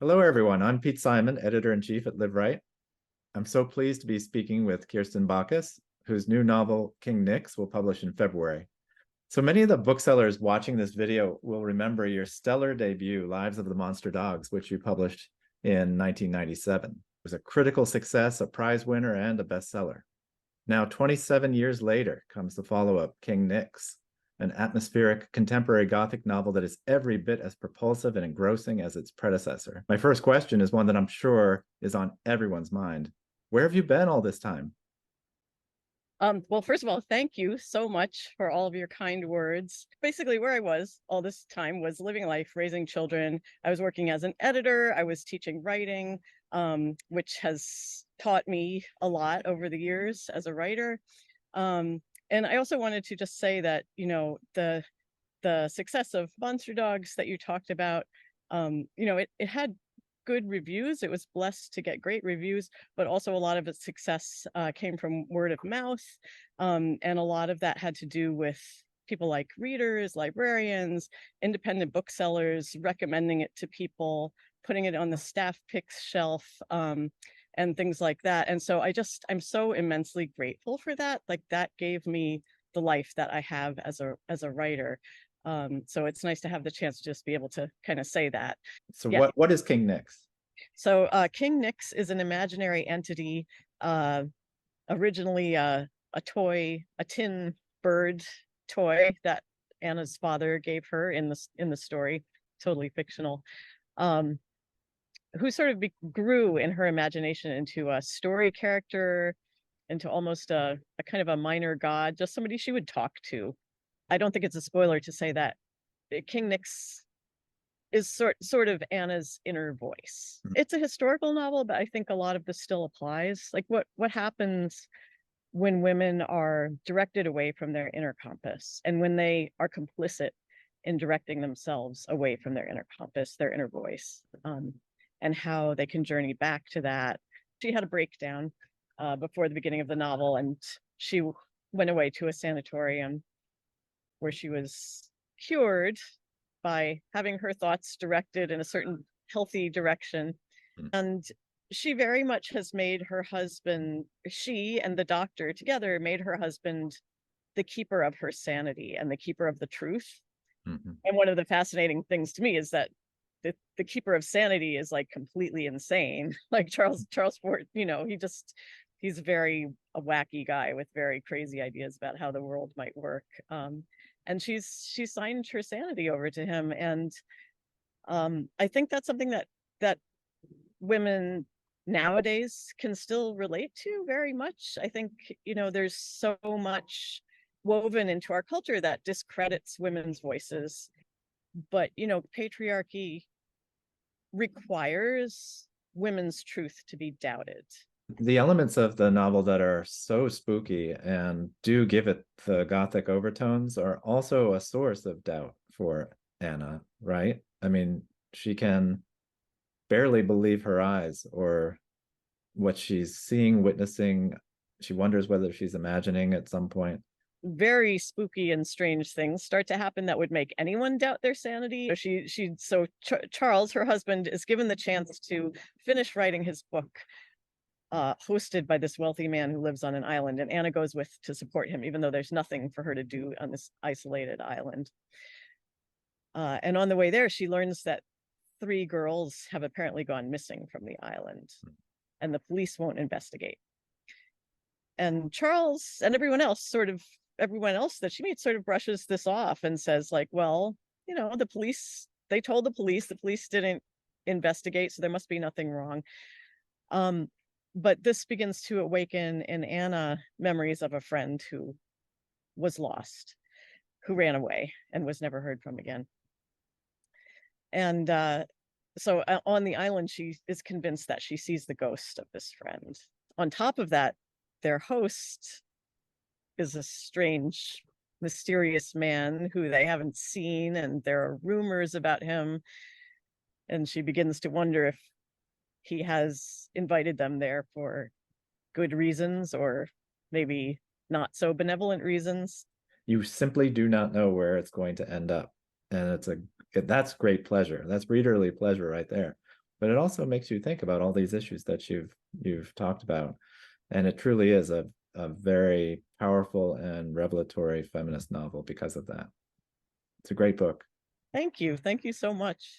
Hello, everyone. I'm Pete Simon, editor-in-chief at Live Right. I'm so pleased to be speaking with Kirsten Bakis, whose new novel, King Nix, will publish in February. So many of the booksellers watching this video will remember your stellar debut, Lives of the Monster Dogs, which you published in 1997. It was a critical success, a prize winner, and a bestseller. Now, 27 years later, comes the follow-up, King Nix, an atmospheric contemporary Gothic novel that is every bit as propulsive and engrossing as its predecessor. My first question is one that I'm sure is on everyone's mind. Where have you been all this time? Well, first of all, thank you so much for all of your kind words. Basically, where I was all this time was living life, raising children. I was working as an editor. I was teaching writing, which has taught me a lot over the years as a writer. And I also wanted to just say that, the success of Monster Dogs that you talked about, it had good reviews. It was blessed to get great reviews, but also a lot of its success came from word of mouth. And a lot of that had to do with people like readers, librarians, independent booksellers recommending it to people, putting it on the staff picks shelf, and things like that. And so I'm so immensely grateful for that. Like that gave me the life that I have as a writer. So it's nice to have the chance to just be able to kind of say that. So Yeah. what is King Nix? So King Nix is an imaginary entity, uh, originally a toy, a tin bird toy that Anna's father gave her in the story, totally fictional, who sort of grew in her imagination into a story character, into almost a kind of a minor god, just somebody she would talk to. I don't think it's a spoiler to say that King Nix is sort of Anna's inner voice. It's a historical novel, but I think a lot of this still applies. Like what happens when women are directed away from their inner compass, and when they are complicit in directing themselves away from their inner compass, their inner voice, and how they can journey back to that. She had a breakdown before the beginning of the novel, and she went away to a sanatorium where she was cured by having her thoughts directed in a certain healthy direction. And she very much has made her husband, she and the doctor together made her husband the keeper of her sanity and the keeper of the truth. Mm-hmm. And one of the fascinating things to me is that the keeper of sanity is like completely insane. Like Charles Fort, he's very a wacky guy with very crazy ideas about how the world might work. And she signed her sanity over to him, and I think that's something that women nowadays can still relate to very much. I think there's so much woven into our culture that discredits women's voices, but patriarchy requires women's truth to be doubted. The elements of the novel that are so spooky and do give it the Gothic overtones are also a source of doubt for Anna, right? I mean, she can barely believe her eyes or what she's seeing, witnessing. She wonders whether she's imagining at some point. Very spooky and strange things start to happen that would make anyone doubt their sanity. Charles, her husband, is given the chance to finish writing his book, hosted by this wealthy man who lives on an island, and Anna goes with to support him, even though there's nothing for her to do on this isolated island. And on the way there, she learns that 3 girls have apparently gone missing from the island, and the police won't investigate. And Charles and everyone else that she meets sort of brushes this off and says, like, well, they told the police didn't investigate, so there must be nothing wrong. But this begins to awaken in Anna memories of a friend who was lost, who ran away and was never heard from again. And so on the island, she is convinced that she sees the ghost of this friend. On top of that, their host is a strange, mysterious man who they haven't seen, and there are rumors about him. And she begins to wonder if he has invited them there for good reasons, or maybe not so benevolent reasons. You simply do not know where it's going to end up. And that's great pleasure. That's readerly pleasure right there. but it also makes you think about all these issues that you've talked about. And it truly is a very powerful and revelatory feminist novel because of that. It's a great book. Thank you. Thank you so much.